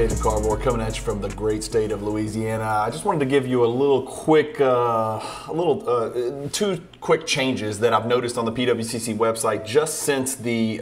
Cajun Cardboard coming at you from the great state of Louisiana. I just wanted to give you a little quick, two quick changes that I've noticed on the PWCC website just since the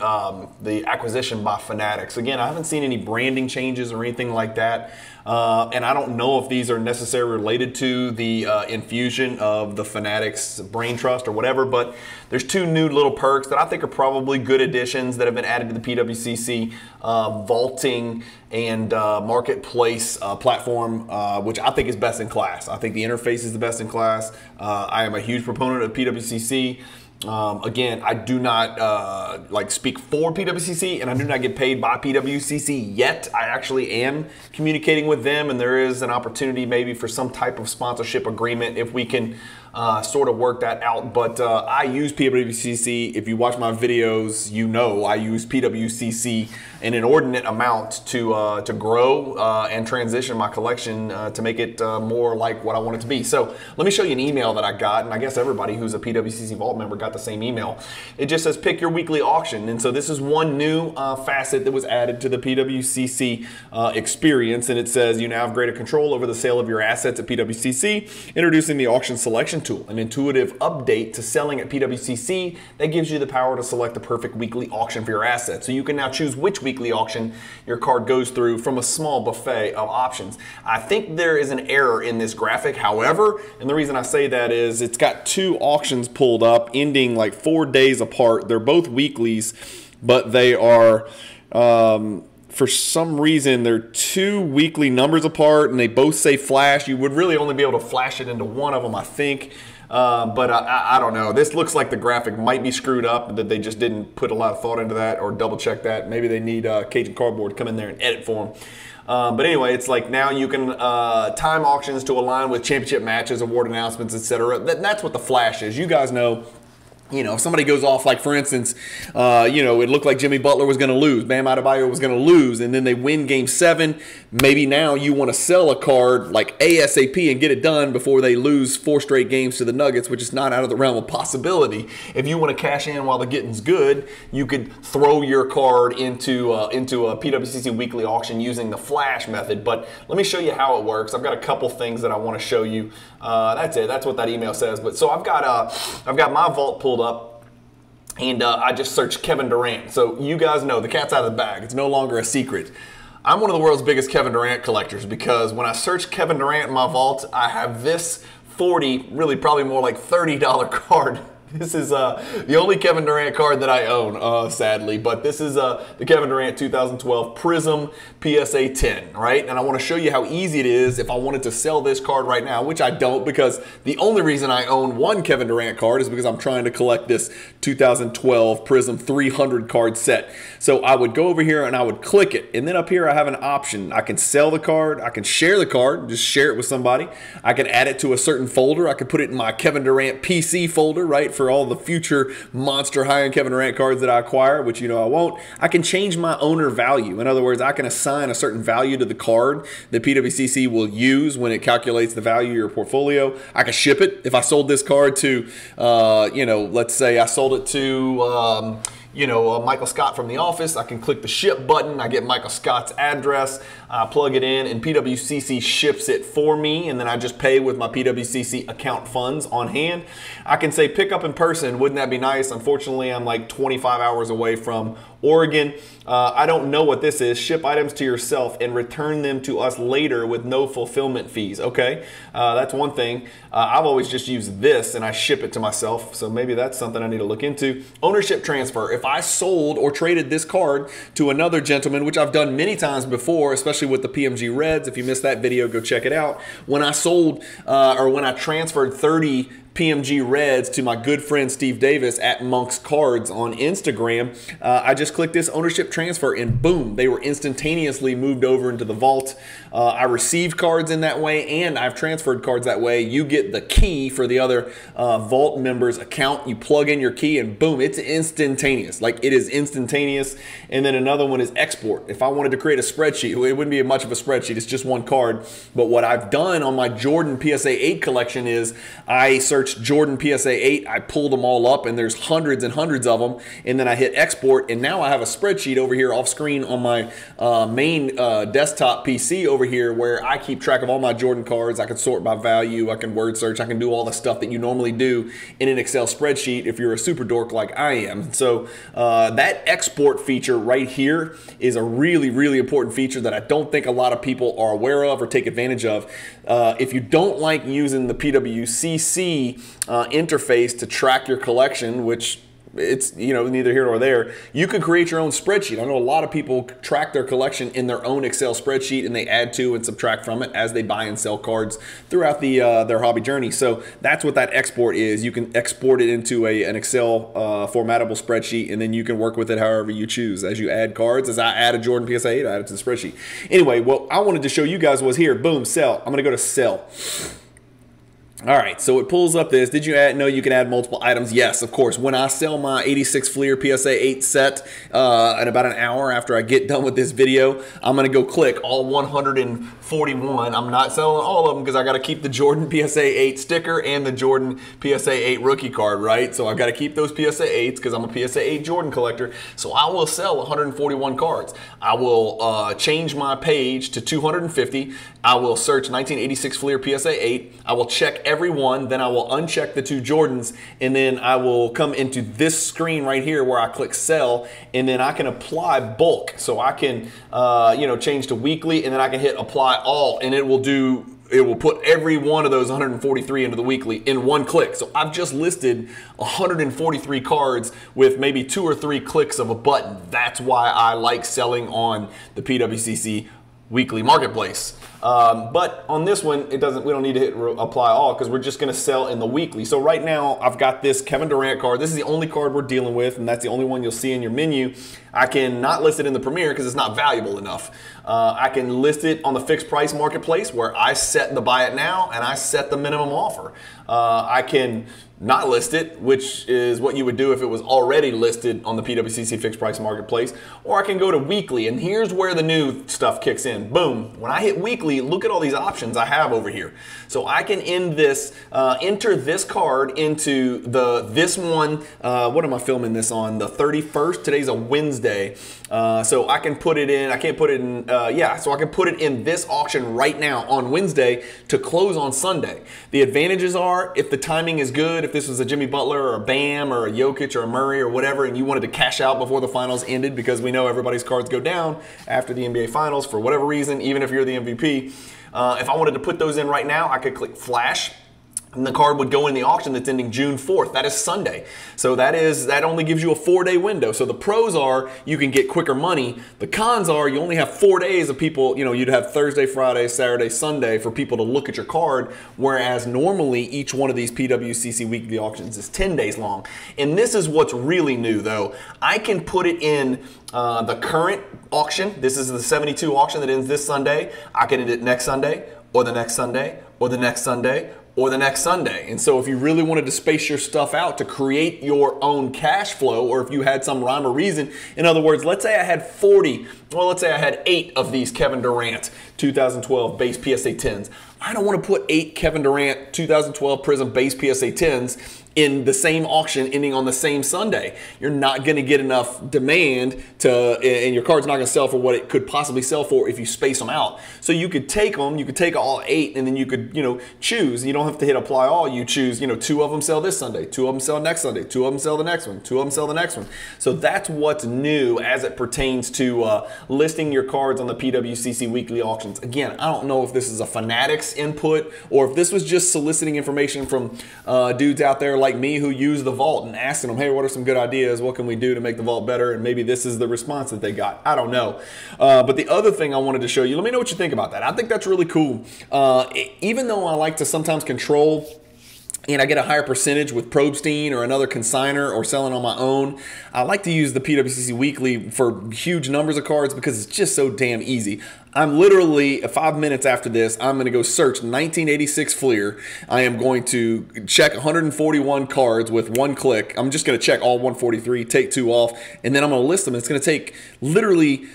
acquisition by Fanatics. Again, I haven't seen any branding changes or anything like that. And I don't know if these are necessarily related to the infusion of the Fanatics brain trust or whatever, but there's two new little perks that I think are probably good additions that have been added to the PWCC vaulting and marketplace platform, which I think is best in class. I think the interface is the best in class. I am a huge proponent of PWCC. Again, I do not speak for PWCC, and I do not get paid by PWCC yet. I actually am communicating with them, and there is an opportunity maybe for some type of sponsorship agreement if we can sort of work that out. But I use PWCC. If you watch my videos, you know I use PWCC an inordinate amount to grow and transition my collection to make it more like what I want it to be. So let me show you an email that I got, and I guess everybody who's a PWCC Vault member got the same email. It just says pick your weekly auction, and so this is one new facet that was added to the PWCC experience, and it says you now have greater control over the sale of your assets at PWCC, introducing the auction selection tool, an intuitive update to selling at PWCC that gives you the power to select the perfect weekly auction for your assets. So you can now choose which weekly auction your card goes through from a small buffet of options. I think there is an error in this graphic, however, and the reason I say that is it's got two auctions pulled up ending like 4 days apart. They're both weeklies, but they are for some reason they're two weekly numbers apart, and they both say flash. You would really only be able to flash it into one of them, I think. But I don't know. This looks like the graphic might be screwed up, that they just didn't put a lot of thought into that or double check that. Maybe they need Cajun Cardboard to come in there and edit for them. But anyway, it's like now you can time auctions to align with championship matches, award announcements, etc. That's what the flash is. You guys know. You know, if somebody goes off, like for instance, you know, it looked like Jimmy Butler was going to lose, Bam Adebayo was going to lose, and then they win Game 7. Maybe now you want to sell a card like ASAP and get it done before they lose 4 straight games to the Nuggets, which is not out of the realm of possibility. If you want to cash in while the getting's good, you could throw your card into a PWCC weekly auction using the flash method. But let me show you how it works. I've got a couple things that I want to show you. That's it. That's what that email says. But so I've got my vault pulled up, and I just searched Kevin Durant. So you guys know the cat's out of the bag. It's no longer a secret. I'm one of the world's biggest Kevin Durant collectors because when I search Kevin Durant in my vault, I have this $40, really probably more like $30 card. This is the only Kevin Durant card that I own, sadly, but this is the Kevin Durant 2012 Prism PSA 10, right? And I want to show you how easy it is if I wanted to sell this card right now, which I don't, because the only reason I own one Kevin Durant card is because I'm trying to collect this 2012 Prism 300 card set. So I would go over here and I would click it, and then up here I have an option. I can sell the card, I can share the card, just share it with somebody. I can add it to a certain folder. I could put it in my Kevin Durant PC folder, right, for all the future monster high-end Kevin Durant cards that I acquire, which you know I won't. I can change my owner value. In other words, I can assign a certain value to the card that PWCC will use when it calculates the value of your portfolio. I can ship it. If I sold this card to, you know, let's say I sold it to, you know, Michael Scott from The Office, I can click the ship button, I get Michael Scott's address, I plug it in, and PWCC ships it for me, and then I just pay with my PWCC account funds on hand. I can say pick up in person, wouldn't that be nice? Unfortunately, I'm like 25 hours away from Oregon. I don't know what this is. Ship items to yourself and return them to us later with no fulfillment fees. Okay, that's one thing. I've always just used this and I ship it to myself, so maybe that's something I need to look into. Ownership transfer. If I sold or traded this card to another gentleman, which I've done many times before, especially with the PMG Reds. If you missed that video, go check it out. When I sold or when I transferred 30 PMG Reds to my good friend Steve Davis at Monk's Cards on Instagram, I just clicked this ownership transfer and boom, they were instantaneously moved over into the vault. I received cards in that way and I've transferred cards that way. You get the key for the other vault member's account. You plug in your key and boom, it's instantaneous. Like it is instantaneous. And then another one is export. If I wanted to create a spreadsheet, it wouldn't be much of a spreadsheet. It's just one card. But what I've done on my Jordan PSA 8 collection is I search search Jordan PSA 8. I pulled them all up, and there's hundreds and hundreds of them. And then I hit export, and now I have a spreadsheet over here off screen on my main desktop PC over here where I keep track of all my Jordan cards. I can sort by value. I can word search. I can do all the stuff that you normally do in an Excel spreadsheet if you're a super dork like I am. So that export feature right here is a really, really important feature that I don't think a lot of people are aware of or take advantage of. If you don't like using the PWCC interface to track your collection, which it's, you know, neither here nor there, you can create your own spreadsheet. I know a lot of people track their collection in their own Excel spreadsheet, and they add to and subtract from it as they buy and sell cards throughout their hobby journey. So that's what that export is. You can export it into an Excel formattable spreadsheet, and then you can work with it however you choose. As you add cards, as I add a Jordan PSA 8, I add it to the spreadsheet. Anyway, what I wanted to show you guys was here, boom, sell. I'm gonna go to sell. All right, so it pulls up this. Did you add? No, you can add multiple items. Yes, of course. When I sell my 86 Fleer PSA 8 set in about an hour after I get done with this video, I'm going to go click all 141. I'm not selling all of them because I got to keep the Jordan PSA 8 sticker and the Jordan PSA 8 rookie card, right? So I got to keep those PSA 8s because I'm a PSA 8 Jordan collector. So I will sell 141 cards. I will change my page to 250. I will search 1986 Fleer PSA 8. I will check every one, then I will uncheck the 2 Jordans, and then I will come into this screen right here where I click sell, and then I can apply bulk. So I can you know, change to weekly, and then I can hit apply all, and it will put every one of those 143 into the weekly in one click. So I've just listed 143 cards with maybe 2 or 3 clicks of a button. That's why I like selling on the PWCC Weekly Marketplace. But on this one, we don't need to hit apply all because we're just going to sell in the weekly. So right now, I've got this Kevin Durant card. This is the only card we're dealing with, and that's the only one you'll see in your menu. I can not list it in the Premier because it's not valuable enough. I can list it on the fixed price marketplace where I set the buy it now and I set the minimum offer. I can not list it, which is what you would do if it was already listed on the PWCC fixed price marketplace, or I can go to weekly, and here's where the new stuff kicks in. Boom. When I hit weekly, look at all these options I have over here. So I can enter this card into this one. What am I filming this on? The 31st. Today's a Wednesday. So I can put it in, I can't put it in, so I can put it in this auction right now on Wednesday to close on Sunday. The advantages are, if the timing is good, if this was a Jimmy Butler or a Bam or a Jokic or a Murray or whatever, and you wanted to cash out before the finals ended, because we know everybody's cards go down after the NBA finals for whatever reason, even if you're the MVP. If I wanted to put those in right now, I could click flash, and the card would go in the auction that's ending June 4th. That is Sunday. So that only gives you a 4-day window. So the pros are you can get quicker money. The cons are you only have 4 days of people, you'd have Thursday, Friday, Saturday, Sunday for people to look at your card, whereas normally each one of these PWCC weekly auctions is 10 days long. And this is what's really new though. I can put it in the current auction. This is the 72 auction that ends this Sunday. I can end it next Sunday, or the next Sunday, or the next Sunday, or the next Sunday. And so if you really wanted to space your stuff out to create your own cash flow, or if you had some rhyme or reason, in other words, let's say I had 8 of these Kevin Durant 2012 base PSA 10s. I don't want to put 8 Kevin Durant 2012 Prism base PSA 10s in the same auction ending on the same Sunday. You're not going to get enough demand and your card's not going to sell for what it could possibly sell for if you space them out. So you could take them, you could take all 8, and then you could, choose. You don't have to hit apply all. You choose, 2 of them sell this Sunday, 2 of them sell next Sunday, 2 of them sell the next one, 2 of them sell the next one. So that's what's new as it pertains to listing your cards on the PWCC weekly auctions. Again, I don't know if this is a Fanatics input or if this was just soliciting information from dudes out there like me who use the vault and asking them, hey, what are some good ideas? What can we do to make the vault better? And maybe this is the response that they got. I don't know. But the other thing I wanted to show you, let me know what you think about that. I think that's really cool. Even though I like to sometimes control and I get a higher percentage with Probstein or another consigner or selling on my own, I like to use the PWCC Weekly for huge numbers of cards because it's just so damn easy. I'm literally, 5 minutes after this, I'm going to go search 1986 Fleer. I am going to check 141 cards with one click. I'm just going to check all 143, take 2 off, and then I'm going to list them. It's going to take literally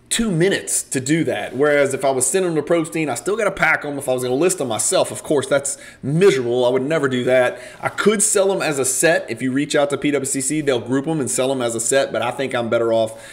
2 minutes to do that. Whereas if I was sending them to Prostein, I still got to pack them. If I was going to list them myself, of course, that's miserable. I would never do that. I could sell them as a set. If you reach out to PWCC, they'll group them and sell them as a set, but I think I'm better off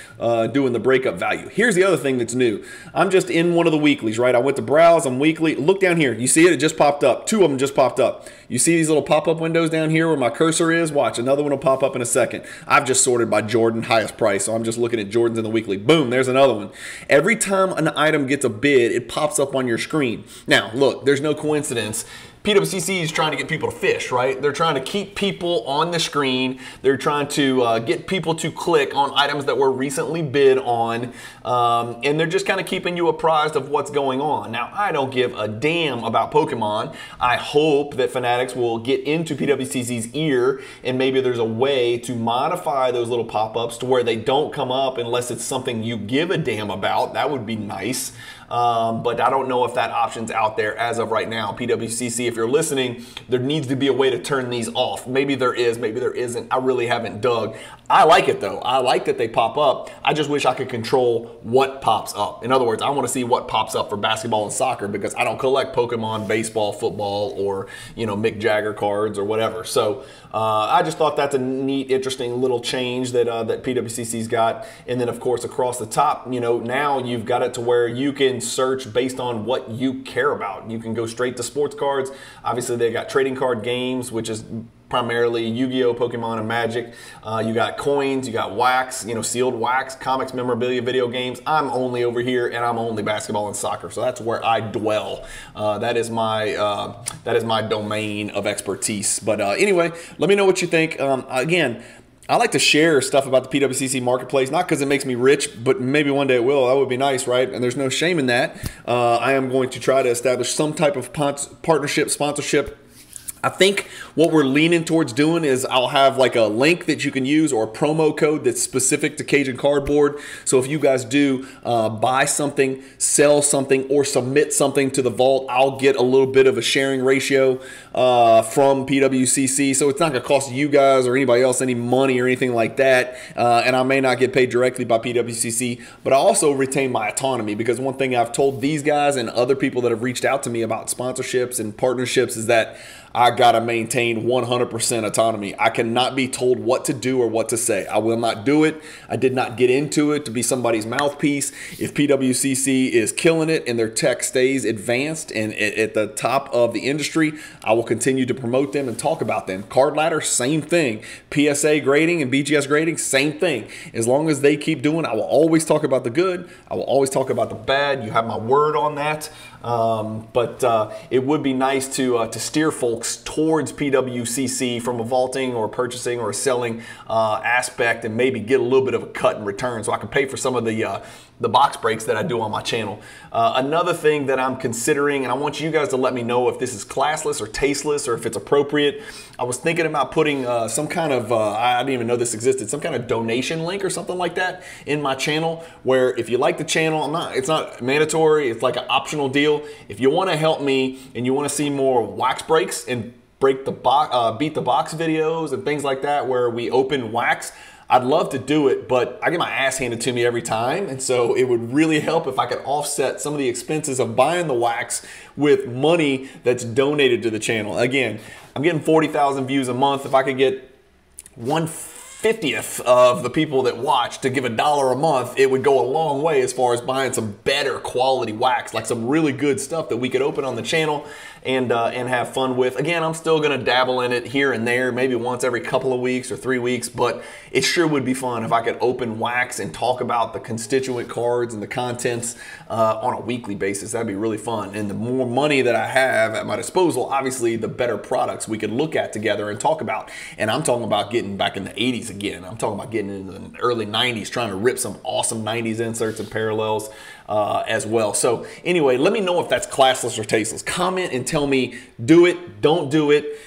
doing the breakup value. Here's the other thing that's new. I'm just in one of the weeklies, right? I went to browse, I'm weekly. Look down here. You see it? It just popped up. 2 of them just popped up. You see these little pop-up windows down here where my cursor is? Watch, another one will pop up in a second. I've just sorted by Jordan, highest price, so I'm just looking at Jordans in the weekly. Boom, there's another one. Every time an item gets a bid, it pops up on your screen. Now, look, there's no coincidence. PWCC is trying to get people to fish, right? They're trying to keep people on the screen. They're trying to get people to click on items that were recently bid on, and they're just kind of keeping you apprised of what's going on. Now, I don't give a damn about Pokemon. I hope that Fanatics will get into PWCC's ear, and maybe there's a way to modify those little pop-ups to where they don't come up unless it's something you give a damn about. That would be nice. But I don't know if that option's out there as of right now. PWCC, if you're listening, there needs to be a way to turn these off. Maybe there is, maybe there isn't. I really haven't dug. I like it though. I like that they pop up. I just wish I could control what pops up. In other words, I want to see what pops up for basketball and soccer because I don't collect Pokemon, baseball, football, or Mick Jagger cards or whatever. So I just thought that's a neat, interesting little change that that PWCC's got. And then of course across the top, now you've got it to where you can search based on what you care about. You can go straight to sports cards. Obviously they got trading card games, which is primarily Yu-Gi-Oh, Pokemon, and Magic. You got coins, you got wax, sealed wax, comics, memorabilia, video games. I'm only over here, and I'm only basketball and soccer. So that's where I dwell. That is my domain of expertise. But anyway, let me know what you think. Again, I like to share stuff about the PWCC marketplace, not because it makes me rich, but maybe one day it will. That would be nice, right? And there's no shame in that. I am going to try to establish some type of partnership, sponsorship. I think what we're leaning towards doing is I'll have like a link that you can use or a promo code that's specific to Cajun Cardboard. So if you guys do buy something, sell something, or submit something to the vault, I'll get a little bit of a sharing ratio from PWCC. So it's not going to cost you guys or anybody else any money or anything like that. And I may not get paid directly by PWCC, but I also retain my autonomy because one thing I've told these guys and other people that have reached out to me about sponsorships and partnerships is that I gotta maintain 100% autonomy. I cannot be told what to do or what to say. I will not do it. I did not get into it to be somebody's mouthpiece. If PWCC is killing it and their tech stays advanced and at the top of the industry, I will continue to promote them and talk about them. Card Ladder, same thing. PSA grading and BGS grading, same thing. As long as they keep doing, I will always talk about the good. I will always talk about the bad. You have my word on that. But it would be nice to steer folks towards PWCC from a vaulting or purchasing or selling aspect and maybe get a little bit of a cut in return so I can pay for some of the box breaks that I do on my channel. Another thing that I'm considering, and I want you guys to let me know if this is classless or tasteless or if it's appropriate. I was thinking about putting some kind of, I didn't even know this existed, some kind of donation link or something like that in my channel where if you like the channel, it's not mandatory, it's like an optional deal. If you want to help me and you want to see more wax breaks and beat the box videos and things like that where we open wax, I'd love to do it, but I get my ass handed to me every time, and so it would really help if I could offset some of the expenses of buying the wax with money that's donated to the channel. Again, I'm getting 40,000 views a month. If I could get 1/50th of the people that watch to give $1 a month, it would go a long way as far as buying some better quality wax, like some really good stuff that we could open on the channel and have fun with. Again, I'm still gonna dabble in it here and there, maybe once every couple of weeks or 3 weeks, but it sure would be fun if I could open wax and talk about the constituent cards and the contents on a weekly basis. That'd be really fun. And the more money that I have at my disposal, obviously the better products we could look at together and talk about. And I'm talking about getting back in the 80s again. I'm talking about getting into the early 90s, trying to rip some awesome 90s inserts and parallels. as well. So anyway, let me know if that's classless or tasteless. Comment and tell me, do it, don't do it.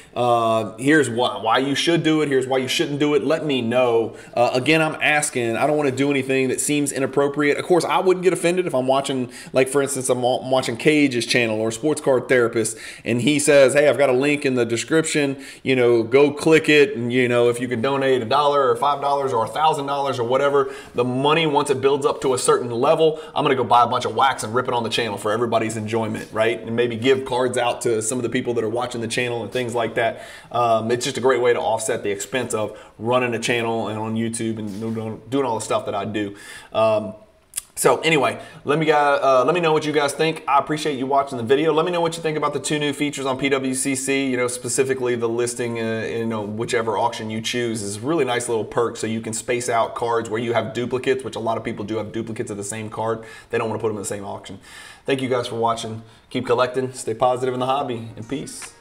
Here's why you should do it. Here's why you shouldn't do it. Let me know. Again, I'm asking. I don't want to do anything that seems inappropriate. Of course, I wouldn't get offended if I'm watching, like for instance, I'm watching Cage's channel or Sports Card Therapist, and he says, "Hey, I've got a link in the description. You know, go click it, and you know, if you can donate $1 or $5 or $1,000 or whatever, the money once it builds up to a certain level, I'm gonna go buy a bunch of wax and rip it on the channel for everybody's enjoyment, right? And maybe give cards out to some of the people that are watching the channel and things like that." It's just a great way to offset the expense of running a channel and on YouTube and doing all the stuff that I do. So anyway, let me know what you guys think. I appreciate you watching the video. Let me know what you think about the 2 new features on PWCC. You know, specifically the listing, you know, whichever auction you choose is a really nice little perk, so you can space out cards where you have duplicates, which a lot of people do have duplicates of the same card. They don't want to put them in the same auction. Thank you guys for watching. Keep collecting, stay positive in the hobby, and peace.